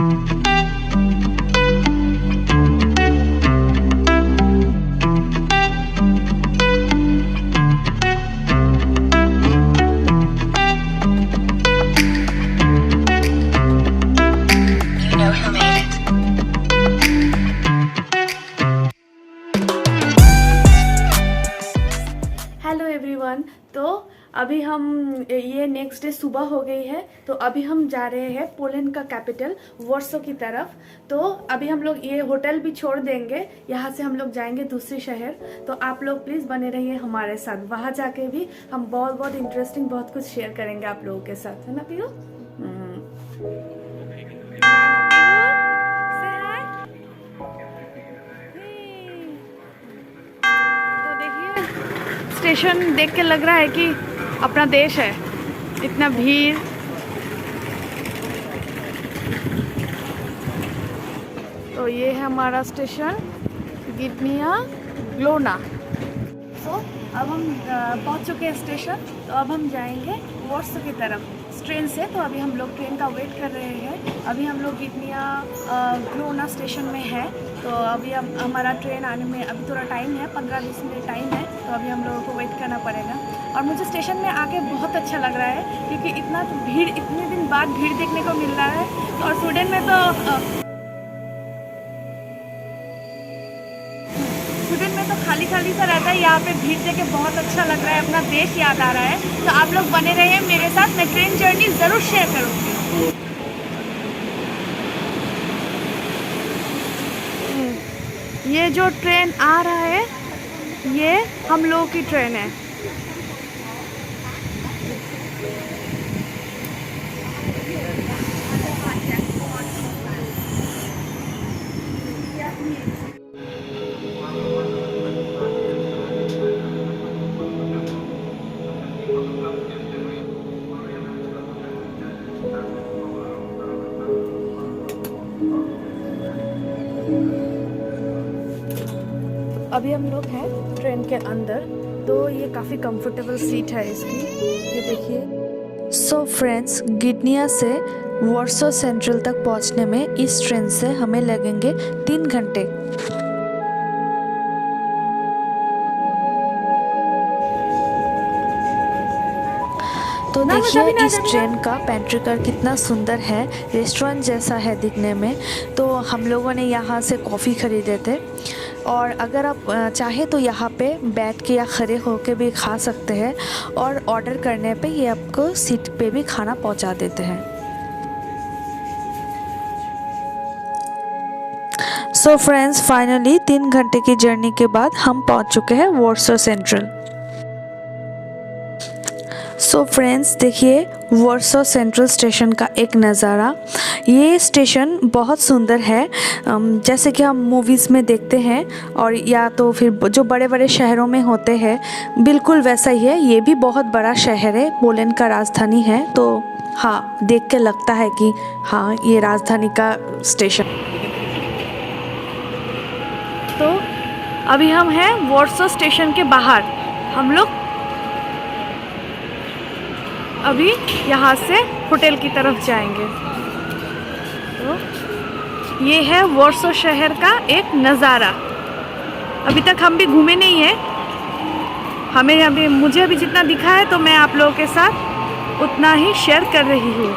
Hello everyone. तो अभी हम ये नेक्स्ट डे सुबह हो गई है, तो अभी हम जा रहे हैं पोलैंड का कैपिटल वॉर्सो की तरफ। तो अभी हम लोग ये होटल भी छोड़ देंगे, यहाँ से हम लोग जाएंगे दूसरी शहर। तो आप लोग प्लीज़ बने रहिए हमारे साथ, वहाँ जाके भी हम बहुत बहुत इंटरेस्टिंग बहुत कुछ शेयर करेंगे आप लोगों के साथ, है ना पीरू? स्टेशन देख के लग रहा है कि अपना देश है, इतना भीड़। तो ये है हमारा स्टेशन गिडनिया ग्लोना। तो अब हम पहुंच चुके हैं स्टेशन। तो अब हम जाएंगे वॉर्सो की तरफ ट्रेन से। तो अभी हम लोग ट्रेन का वेट कर रहे हैं। अभी हम लोग गिडनिया ग्लोना स्टेशन में है। तो अभी अब हमारा ट्रेन आने में अभी थोड़ा टाइम है, 15-20 मिनट टाइम है। तो अभी हम लोगों को वेट करना पड़ेगा। और मुझे स्टेशन में आके बहुत अच्छा लग रहा है, क्योंकि इतना भीड़, इतने दिन बाद भीड़ देखने को मिल रहा है। और स्वीडन में तो खाली खाली सा रहता है, यहाँ पे भीड़ देख के बहुत अच्छा लग रहा है, अपना देश याद आ रहा है। तो आप लोग बने रहिए मेरे साथ, मैं ट्रेन जर्नी ज़रूर शेयर करूँगी। ये जो ट्रेन आ रहा है ये हम लोगों की ट्रेन है। अभी हम लोग हैं ट्रेन के अंदर। तो ये काफ़ी कंफर्टेबल सीट है इसकी, ये देखिए। सो फ्रेंड्स, गिडनिया से वॉर्सो सेंट्रल तक पहुंचने में इस ट्रेन से हमें लगेंगे 3 घंटे। तो देखिए इस ट्रेन का पेंट्री कार कितना सुंदर है, रेस्टोरेंट जैसा है दिखने में। तो हम लोगों ने यहाँ से कॉफ़ी ख़रीदे थे। और अगर आप चाहे तो यहाँ पे बैठ के या खड़े होके भी खा सकते हैं। और ऑर्डर करने पे ये आपको सीट पे भी खाना पहुँचा देते हैं। सो फ्रेंड्स, फाइनली 3 घंटे की जर्नी के बाद हम पहुँच चुके हैं वॉर्सो सेंट्रल। सो फ्रेंड्स, देखिए वॉर्सो सेंट्रल स्टेशन का एक नज़ारा। ये स्टेशन बहुत सुंदर है, जैसे कि हम मूवीज़ में देखते हैं और या तो फिर जो बड़े बड़े शहरों में होते हैं, बिल्कुल वैसा ही है। ये भी बहुत बड़ा शहर है, पोलैंड का राजधानी है। तो हाँ, देख के लगता है कि हाँ, ये राजधानी का स्टेशन। तो अभी हम हैं वॉर्सो स्टेशन के बाहर। हम लोग अभी यहाँ से होटल की तरफ जाएंगे। तो ये है वॉर्सो शहर का एक नज़ारा। अभी तक हम भी घूमे नहीं हैं, मुझे अभी जितना दिखा है तो मैं आप लोगों के साथ उतना ही शेयर कर रही हूँ।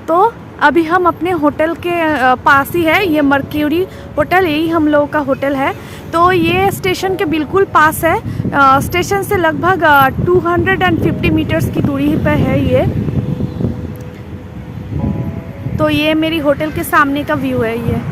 तो अभी हम अपने होटल के पास ही है, ये मर्क्यूरी होटल, यही हम लोगों का होटल है। तो ये स्टेशन के बिल्कुल पास है। स्टेशन से लगभग 250 मीटर्स की दूरी पर है ये। तो ये मेरी होटल के सामने का व्यू है ये।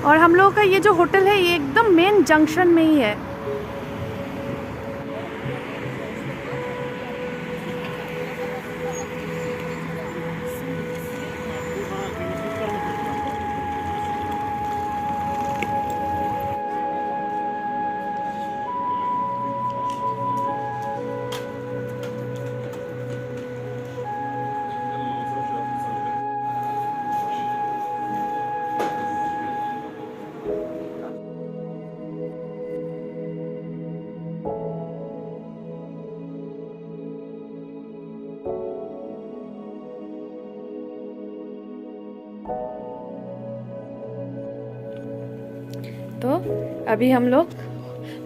और हम लोगों का ये जो होटल है ये एकदम मेन जंक्शन में ही है। तो अभी हम लोग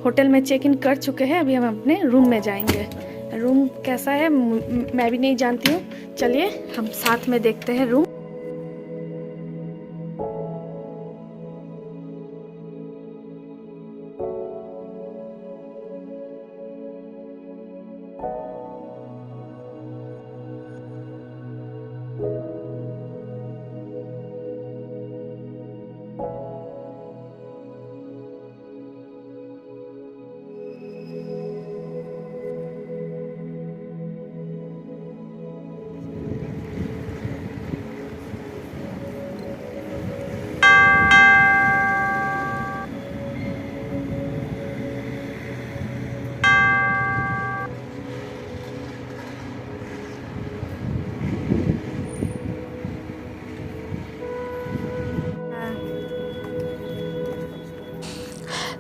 होटल में चेक इन कर चुके हैं। अभी हम अपने रूम में जाएंगे। रूम कैसा है मैं भी नहीं जानती हूँ। चलिए हम साथ में देखते हैं रूम।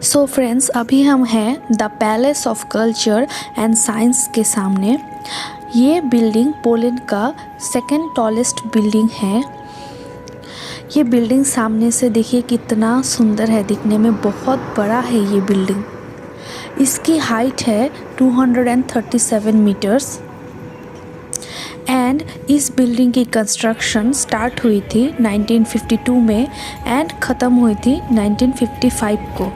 सो फ्रेंड्स, अभी हम हैं the palace of culture and science के सामने। ये बिल्डिंग पोलैंड का सेकंड टॉलेस्ट बिल्डिंग है। ये बिल्डिंग सामने से देखिए कितना सुंदर है, दिखने में बहुत बड़ा है ये बिल्डिंग। इसकी हाइट है 237 मीटर्स एंड इस बिल्डिंग की कंस्ट्रक्शन स्टार्ट हुई थी 1952 में एंड ख़त्म हुई थी 1955 को।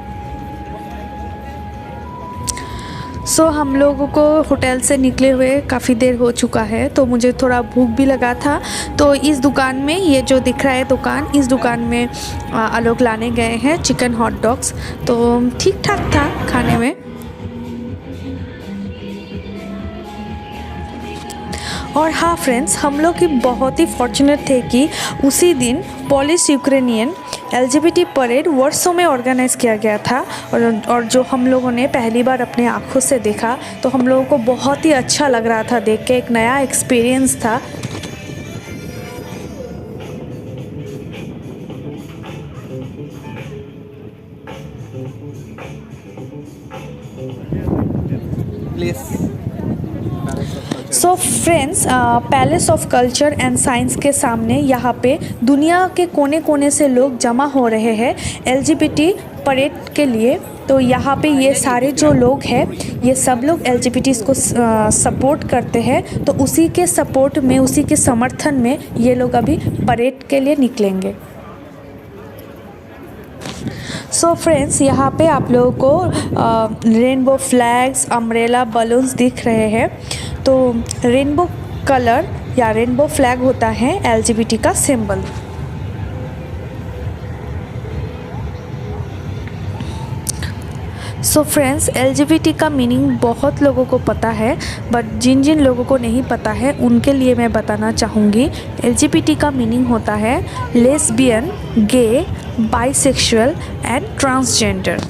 सो हम लोगों को होटल से निकले हुए काफ़ी देर हो चुका है, तो मुझे थोड़ा भूख भी लगा था। तो इस दुकान में, ये जो दिख रहा है दुकान, इस दुकान में आलोक लाने गए हैं चिकन हॉट डॉग्स। तो ठीक ठाक था खाने में। और हाँ फ्रेंड्स, हम लोग की बहुत ही फॉर्चुनेट थे कि उसी दिन Polish Ukrainian LGBT parade verso में ऑर्गेनाइज़ किया गया था। और जो हम लोगों ने पहली बार अपने आँखों से देखा तो हम लोगों को बहुत ही अच्छा लग रहा था देख के। एक नया एक्सपीरियंस था। So friends, palace of culture and science के सामने यहाँ पे दुनिया के कोने कोने से लोग जमा हो रहे हैं LGBT परेड के लिए। तो यहाँ पे ये सारे जो लोग हैं, ये सब लोग LGBT को सपोर्ट करते हैं। तो उसी के सपोर्ट में, उसी के समर्थन में ये लोग अभी परेड के लिए निकलेंगे। सो फ्रेंड्स, यहाँ पे आप लोगों को रेनबो फ्लैग्स, अम्ब्रेला, बलून्स दिख रहे हैं। तो रेनबो कलर या रेनबो फ्लैग होता है LGBT का सिंबल। सो फ्रेंड्स, LGBT का मीनिंग बहुत लोगों को पता है, बट जिन जिन लोगों को नहीं पता है उनके लिए मैं बताना चाहूँगी। LGBT का मीनिंग होता है lesbian, gay, bisexual and transgender.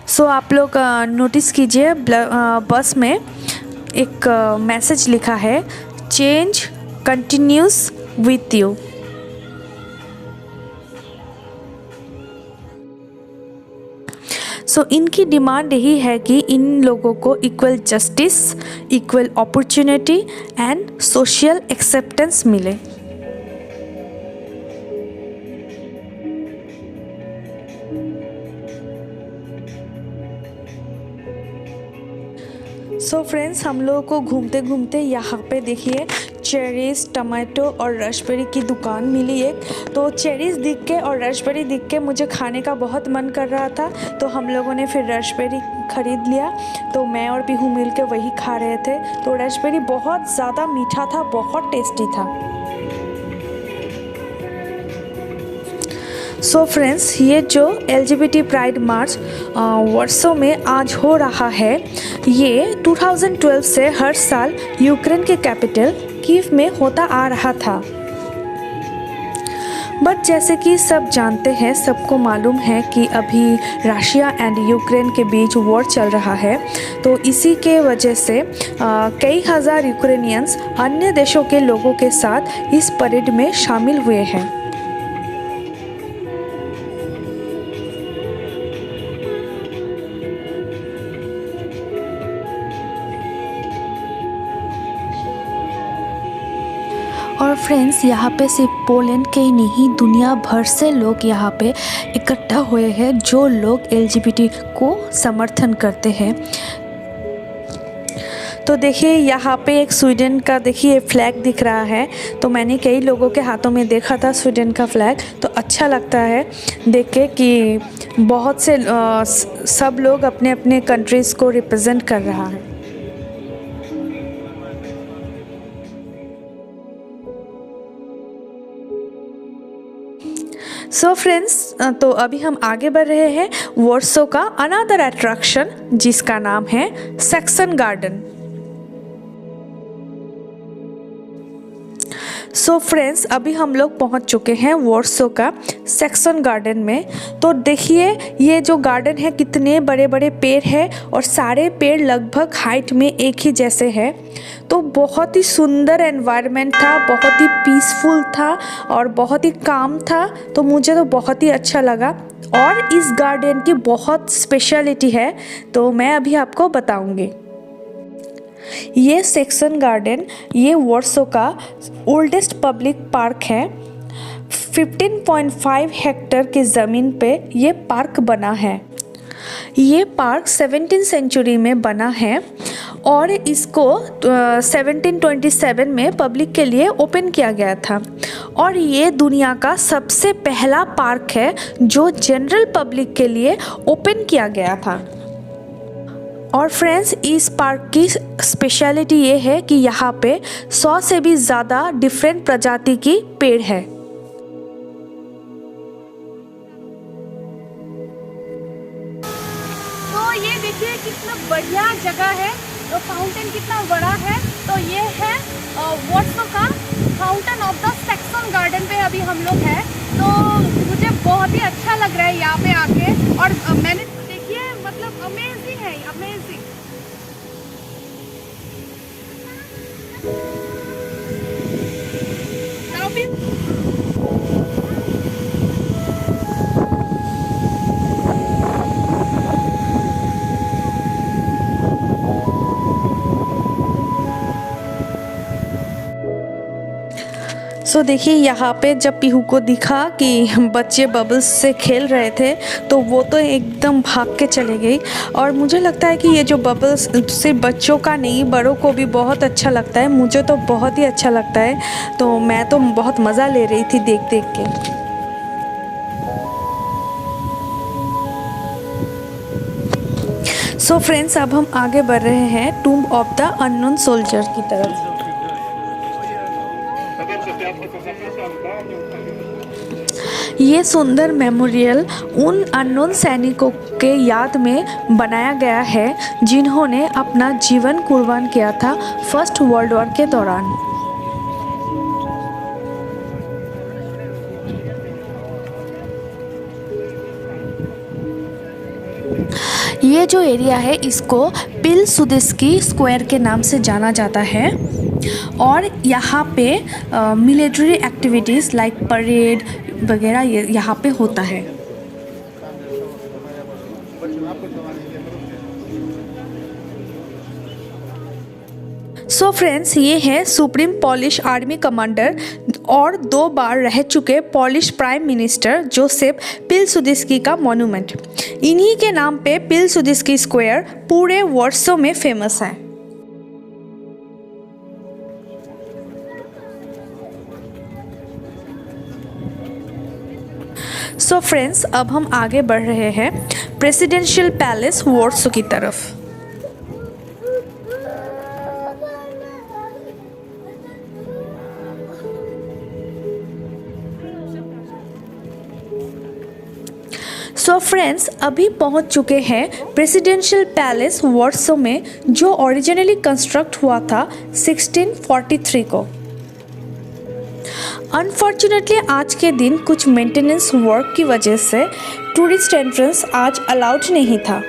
So आप लोग नोटिस कीजिए, बस में एक मैसेज लिखा है, change continues with you. So इनकी डिमांड यही है कि इन लोगों को equal justice, equal opportunity and social acceptance मिले। सो फ्रेंड्स, हम लोगों को घूमते घूमते यहाँ पे देखिए चेरीज़, टमाटो और रसबेरी की दुकान मिली एक। तो चेरीज़ दिख के और रसबेरी दिख के मुझे खाने का बहुत मन कर रहा था, तो हम लोगों ने फिर रसबेरी ख़रीद लिया। तो मैं और पीहू मिल के वही खा रहे थे। तो रसबेरी बहुत ज़्यादा मीठा था, बहुत टेस्टी था। सो फ्रेंड्स, ये जो LGBT प्राइड मार्च वर्सो में आज हो रहा है, ये 2012 से हर साल यूक्रेन के कैपिटल कीव में होता आ रहा था। बट जैसे कि सब जानते हैं, सबको मालूम है कि अभी रशिया एंड यूक्रेन के बीच वॉर चल रहा है, तो इसी के वजह से कई हज़ार यूक्रेनियंस अन्य देशों के लोगों के साथ इस परेड में शामिल हुए हैं। और फ्रेंड्स, यहाँ पे सिर्फ पोलैंड के ही नहीं, दुनिया भर से लोग यहाँ पे इकट्ठा हुए हैं जो लोग LGBT को समर्थन करते हैं। तो देखिए, यहाँ पे एक स्वीडन का देखिए फ्लैग दिख रहा है, तो मैंने कई लोगों के हाथों में देखा था स्वीडन का फ्लैग, तो अच्छा लगता है देख के कि बहुत से सब लोग अपने अपने कंट्रीज़ को रिप्रेजेंट कर रहा है। सो फ्रेंड्स, तो अभी हम आगे बढ़ रहे हैं वॉर्सो का अनदर अट्रैक्शन, जिसका नाम है सैक्सन गार्डन। सो फ्रेंड्स, अभी हम लोग पहुंच चुके हैं वॉर्सो का सैक्सन गार्डन में। तो देखिए, ये जो गार्डन है कितने बड़े बड़े पेड़ हैं और सारे पेड़ लगभग हाइट में एक ही जैसे हैं। तो बहुत ही सुंदर एनवायरनमेंट था, बहुत ही पीसफुल था और बहुत ही काम था, तो मुझे तो बहुत ही अच्छा लगा। और इस गार्डन की बहुत स्पेशलिटी है, तो मैं अभी आपको बताऊंगी। ये सैक्सन गार्डन ये वॉर्सो का ओल्डेस्ट पब्लिक पार्क है। 15.5 हेक्टेयर की ज़मीन पे ये पार्क बना है। ये पार्क 17th सेंचुरी में बना है और इसको 1727 में पब्लिक के लिए ओपन किया गया था। और ये दुनिया का सबसे पहला पार्क है जो जनरल पब्लिक के लिए ओपन किया गया था। और फ्रेंड्स, इस पार्क की स्पेशलिटी ये है कि यहाँ पे 100 से भी ज़्यादा डिफरेंट प्रजाति की पेड़ है। तो ये देखिए कितना बढ़िया जगह है, तो फाउंटेन कितना बड़ा है। तो ये है वॉर्सो का fountain of the Saxon garden पे अभी हम लोग हैं। तो मुझे बहुत ही अच्छा लग रहा है यहाँ पे आके। और मैंने देखिए मतलब अमेजिंग है, अमेजिंग। सो देखिए, यहाँ पे जब पीहू को दिखा कि बच्चे बबल्स से खेल रहे थे, तो वो तो एकदम भाग के चले गई। और मुझे लगता है कि ये जो बबल्स सिर्फ बच्चों का नहीं, बड़ों को भी बहुत अच्छा लगता है। मुझे तो बहुत ही अच्छा लगता है, तो मैं तो बहुत मज़ा ले रही थी देख देख के। सो फ्रेंड्स, अब हम आगे बढ़ रहे हैं tomb of the unknown soldier की तरफ। ये सुंदर मेमोरियल उन अननोन सैनिकों के याद में बनाया गया है जिन्होंने अपना जीवन कुर्बान किया था फर्स्ट वर्ल्ड वॉर के दौरान। ये जो एरिया है इसको पिलसुदिस्की स्क्वायर के नाम से जाना जाता है। और यहाँ पे मिलिट्री एक्टिविटीज़ लाइक परेड वगैरह यहाँ पे होता है। सो फ्रेंड्स, ये है सुप्रीम पोलिश आर्मी कमांडर और 2 बार रह चुके पोलिश प्राइम मिनिस्टर जोसेफ पिलसुदिस्की का मॉन्यूमेंट। इन्हीं के नाम पे पिलसुदिस्की स्क्वायर पूरे वॉर्सो में फेमस है। सो फ्रेंड्स, अब हम आगे बढ़ रहे हैं प्रेसिडेंशियल पैलेस वॉर्सो की तरफ। सो फ्रेंड्स, अभी पहुंच चुके हैं प्रेसिडेंशियल पैलेस वॉर्सो में, जो ओरिजिनली कंस्ट्रक्ट हुआ था 1643 को। अनफॉर्चुनेटली आज के दिन कुछ मेंटेनेंस वर्क की वजह से टूरिस्ट एंट्रेंस आज अलाउड नहीं था।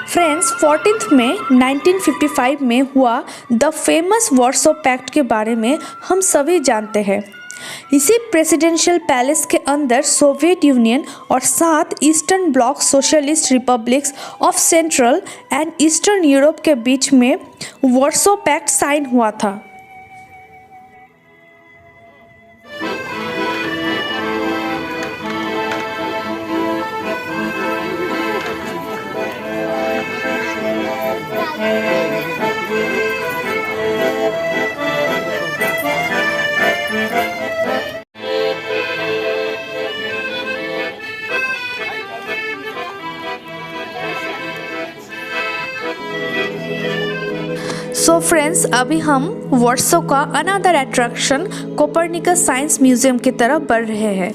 फ्रेंड्स, 14 मई 1955 में हुआ द फेमस वॉर्सो पैक्ट के बारे में हम सभी जानते हैं। इसी प्रेसिडेंशियल पैलेस के अंदर सोवियत यूनियन और 7 eastern block socialist republics of central and eastern Europe के बीच में वॉर्सो पैक्ट साइन हुआ था। सो फ्रेंड्स, अभी हम वॉर्सो का another attraction Copernicus science museum की तरफ बढ़ रहे हैं।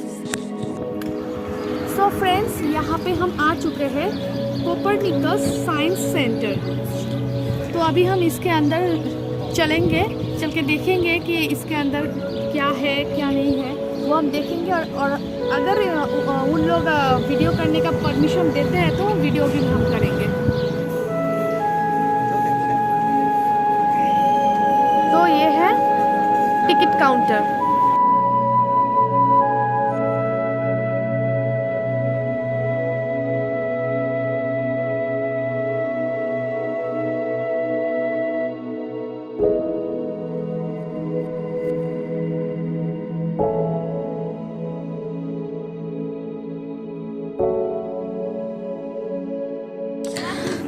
सो फ्रेंड्स, यहाँ पे हम आ चुके हैं कोपरनिकस साइंस सेंटर। तो अभी हम इसके अंदर चलेंगे, चल के देखेंगे कि इसके अंदर क्या है क्या नहीं है, वो हम देखेंगे। और अगर उन लोग वीडियो करने का परमिशन देते हैं तो वीडियो भी हम करेंगे। तो ये है टिकट काउंटर।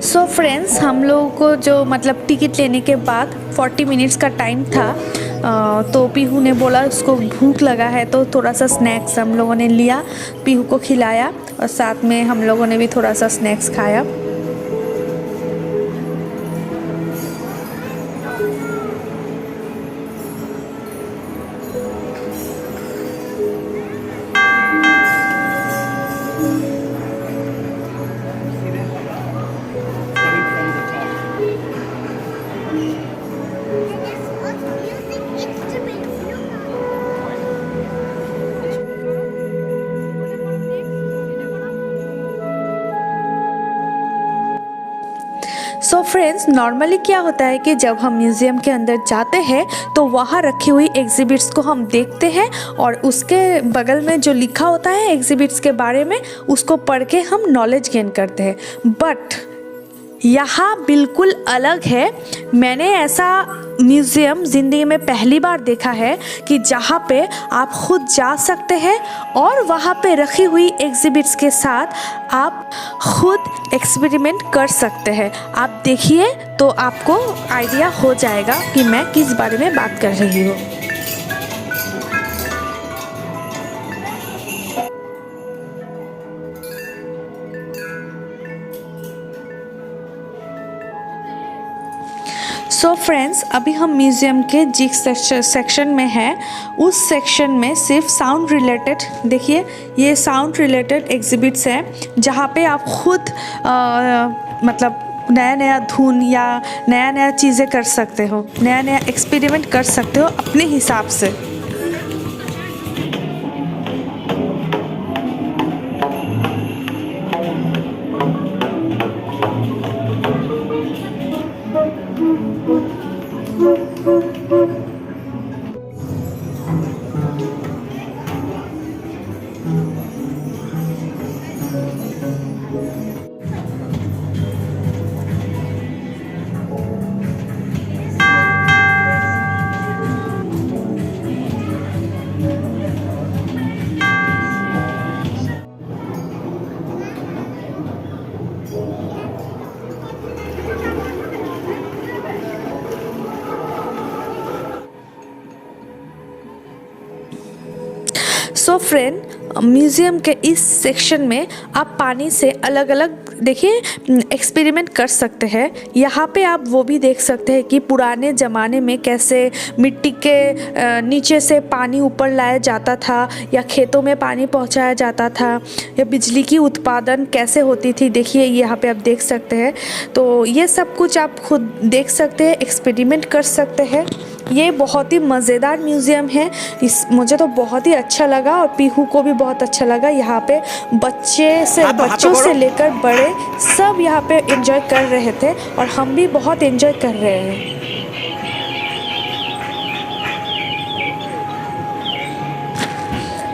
सो फ्रेंड्स, हम लोगों को जो मतलब टिकट लेने के बाद 40 मिनट्स का टाइम था, तो पीहू ने बोला उसको भूख लगा है, तो थोड़ा सा स्नैक्स हम लोगों ने लिया, पीहू को खिलाया और साथ में हम लोगों ने भी थोड़ा सा स्नैक्स खाया। सो फ्रेंड्स, नॉर्मली क्या होता है कि जब हम म्यूज़ियम के अंदर जाते हैं तो वहाँ रखी हुई एग्जिबिट्स को हम देखते हैं और उसके बगल में जो लिखा होता है एग्जिबिट्स के बारे में, उसको पढ़ के हम नॉलेज गेन करते हैं। बट यहाँ बिल्कुल अलग है। मैंने ऐसा म्यूज़ियम ज़िंदगी में पहली बार देखा है कि जहाँ पे आप खुद जा सकते हैं और वहाँ पे रखी हुई एग्जिबिट्स के साथ आप खुद एक्सपेरिमेंट कर सकते हैं। आप देखिए तो आपको आइडिया हो जाएगा कि मैं किस बारे में बात कर रही हूँ। सो फ्रेंड्स, अभी हम म्यूज़ियम के जिस सेक्शन में हैं, उस सेक्शन में सिर्फ साउंड रिलेटेड, देखिए ये साउंड रिलेटेड एग्जिबिट्स हैं जहाँ पे आप खुद मतलब नया नया धुन या नया नया चीज़ें कर सकते हो, नया नया एक्सपेरिमेंट कर सकते हो अपने हिसाब से। सो फ्रेंड, म्यूज़ियम के इस सेक्शन में आप पानी से अलग अलग देखिए एक्सपेरिमेंट कर सकते हैं। यहाँ पे आप वो भी देख सकते हैं कि पुराने ज़माने में कैसे मिट्टी के नीचे से पानी ऊपर लाया जाता था, या खेतों में पानी पहुँचाया जाता था, या बिजली की उत्पादन कैसे होती थी। देखिए यहाँ पे आप देख सकते हैं। तो ये सब कुछ आप खुद देख सकते हैं, एक्सपेरिमेंट कर सकते हैं। ये बहुत ही मज़ेदार म्यूज़ियम है। मुझे तो बहुत ही अच्छा लगा और पीहू को भी बहुत अच्छा लगा। यहाँ पे बच्चों से लेकर बड़े सब यहाँ पे एंजॉय कर रहे थे और हम भी बहुत एंजॉय कर रहे हैं।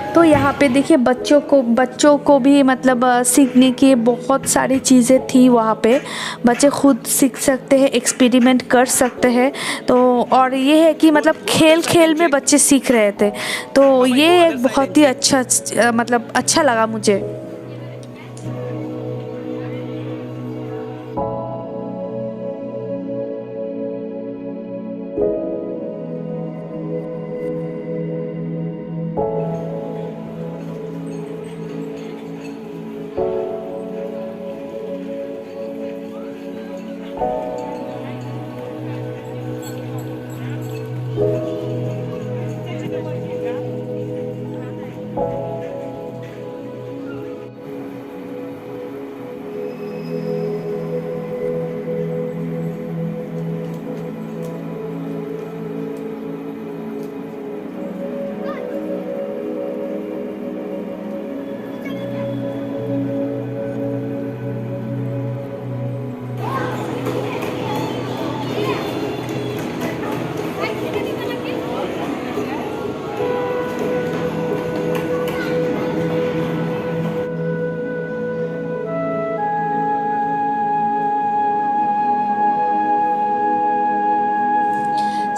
तो यहाँ पे देखिए बच्चों को भी मतलब सीखने की बहुत सारी चीज़ें थी। वहाँ पे बच्चे खुद सीख सकते हैं, एक्सपेरिमेंट कर सकते हैं। तो और ये है कि मतलब खेल में बच्चे सीख रहे थे। तो ये एक बहुत ही अच्छा मतलब अच्छा लगा मुझे।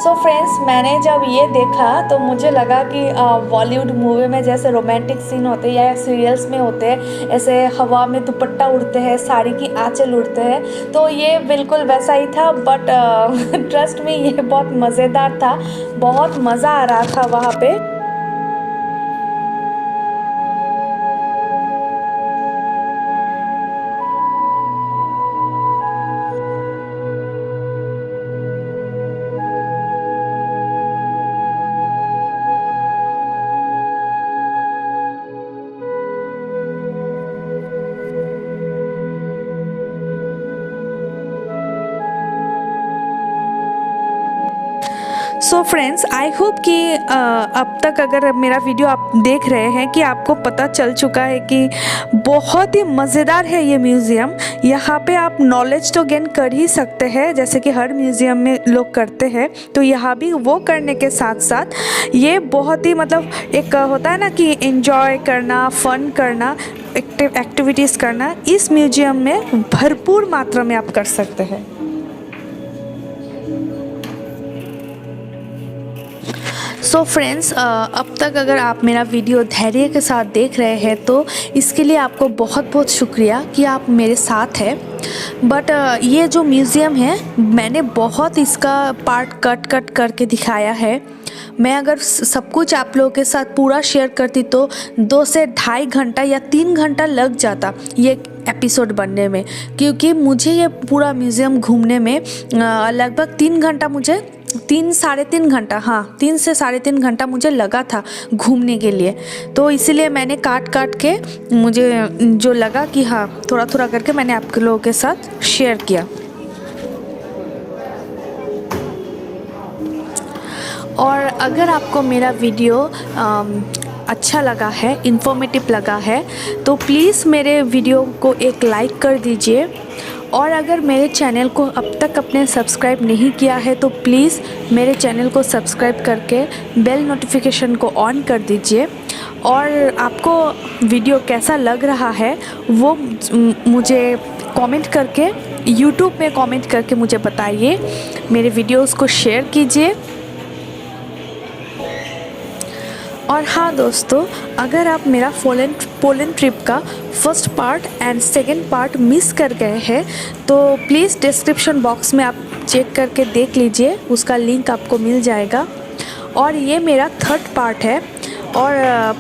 सो फ्रेंड्स, मैंने जब ये देखा तो मुझे लगा कि बॉलीवुड मूवी में जैसे रोमांटिक सीन होते हैं या सीरियल्स में होते हैं, ऐसे हवा में दुपट्टा उड़ते हैं, साड़ी की आंचल उड़ते हैं, तो ये बिल्कुल वैसा ही था। बट ट्रस्ट में ये बहुत मज़ेदार था, बहुत मज़ा आ रहा था वहाँ पे। सो फ्रेंड्स, आई होप कि अब तक अगर मेरा वीडियो आप देख रहे हैं कि आपको पता चल चुका है कि बहुत ही मज़ेदार है ये म्यूज़ियम। यहाँ पे आप नॉलेज तो गेन कर ही सकते हैं, जैसे कि हर म्यूज़ियम में लोग करते हैं। तो यहाँ भी वो करने के साथ साथ ये बहुत ही मतलब एक होता है ना कि एंजॉय करना, फ़न करना, एक्टिविटीज़ करना, इस म्यूज़ियम में भरपूर मात्रा में आप कर सकते हैं। सो फ्रेंड्स, अब तक अगर आप मेरा वीडियो धैर्य के साथ देख रहे हैं तो इसके लिए आपको बहुत बहुत शुक्रिया कि आप मेरे साथ हैं। बट ये जो म्यूज़ियम है, मैंने बहुत इसका पार्ट कट करके दिखाया है। मैं अगर सब कुछ आप लोगों के साथ पूरा शेयर करती तो 2 से ढाई घंटा या 3 घंटा लग जाता ये एपिसोड बनने में, क्योंकि मुझे ये पूरा म्यूज़ियम घूमने में लगभग 3 घंटा मुझे 3 साढ़े 3 घंटा, हाँ 3 से साढ़े 3 घंटा मुझे लगा था घूमने के लिए। तो इसीलिए मैंने काट के मुझे जो लगा कि हाँ थोड़ा थोड़ा करके मैंने आप लोगों के साथ शेयर किया। और अगर आपको मेरा वीडियो अच्छा लगा है, इन्फॉर्मेटिव लगा है, तो प्लीज़ मेरे वीडियो को एक लाइक कर दीजिए। और अगर मेरे चैनल को अब तक आपने सब्सक्राइब नहीं किया है तो प्लीज़ मेरे चैनल को सब्सक्राइब करके बेल नोटिफिकेशन को ऑन कर दीजिए। और आपको वीडियो कैसा लग रहा है वो मुझे कमेंट करके, यूट्यूब में कमेंट करके मुझे बताइए। मेरे वीडियोस को शेयर कीजिए। और हाँ दोस्तों, अगर आप मेरा पोलैंड ट्रिप का first part and second part miss कर गए हैं तो प्लीज़ डिस्क्रिप्शन बॉक्स में आप चेक करके देख लीजिए, उसका लिंक आपको मिल जाएगा। और ये मेरा थर्ड पार्ट है, और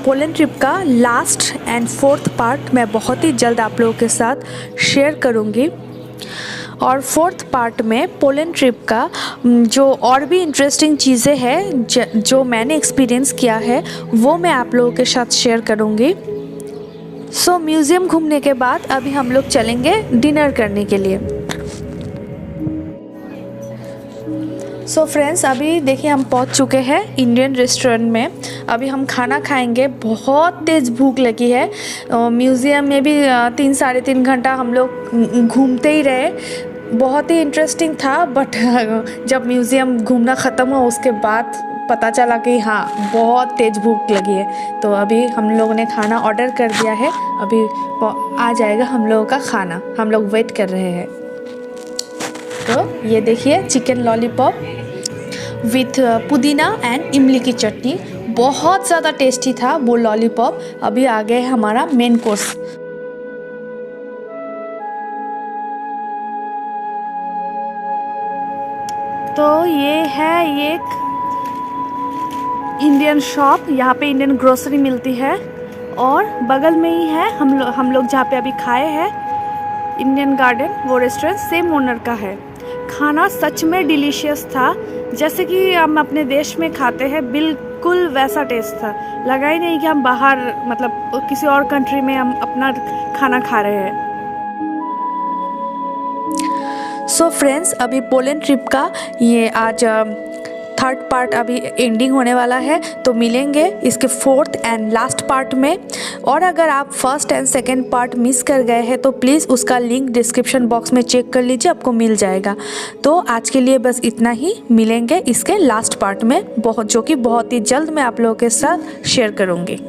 पोलैंड ट्रिप का लास्ट एंड फोर्थ पार्ट मैं बहुत ही जल्द आप लोगों के साथ शेयर करूँगी। और फोर्थ पार्ट में पोलैंड ट्रिप का जो और भी इंटरेस्टिंग चीज़ें हैं जो मैंने एक्सपीरियंस किया है वो मैं आप लोगों के साथ शेयर करूँगी। सो म्यूज़ियम घूमने के बाद अभी हम लोग चलेंगे डिनर करने के लिए। सो फ्रेंड्स, अभी देखिए हम पहुंच चुके हैं इंडियन रेस्टोरेंट में। अभी हम खाना खाएंगे, बहुत तेज़ भूख लगी है। म्यूज़ियम में भी 3-3.5 घंटा हम लोग घूमते ही रहे, बहुत ही इंटरेस्टिंग था। बट जब म्यूज़ियम घूमना ख़त्म हुआ उसके बाद पता चला कि हाँ बहुत तेज़ भूख लगी है। तो अभी हम लोगों ने खाना ऑर्डर कर दिया है, अभी आ जाएगा हम लोगों का खाना, हम लोग वेट कर रहे हैं। तो ये देखिए चिकन लॉलीपॉप विथ पुदीना एंड इमली की चटनी, बहुत ज़्यादा टेस्टी था वो लॉलीपॉप। अभी आ गया है हमारा मेन कोर्स। तो ये है एक इंडियन शॉप, यहाँ पे इंडियन ग्रोसरी मिलती है। और बगल में ही है हम लोग जहाँ पे अभी खाए हैं इंडियन गार्डन, वो रेस्टोरेंट सेम ओनर का है। खाना सच में डिलीशियस था, जैसे कि हम अपने देश में खाते हैं बिल्कुल वैसा टेस्ट था। लगा ही नहीं कि हम बाहर मतलब किसी और कंट्री में हम अपना खाना खा रहे हैं। सो फ्रेंड्स, अभी पोलैंड ट्रिप का ये आज थर्ड पार्ट अभी एंडिंग होने वाला है, तो मिलेंगे इसके फोर्थ एंड लास्ट पार्ट में। और अगर आप first and second part miss कर गए हैं तो प्लीज़ उसका लिंक डिस्क्रिप्शन बॉक्स में चेक कर लीजिए, आपको मिल जाएगा। तो आज के लिए बस इतना ही, मिलेंगे इसके लास्ट पार्ट में जो कि बहुत ही जल्द मैं आप लोगों के साथ शेयर करूँगी।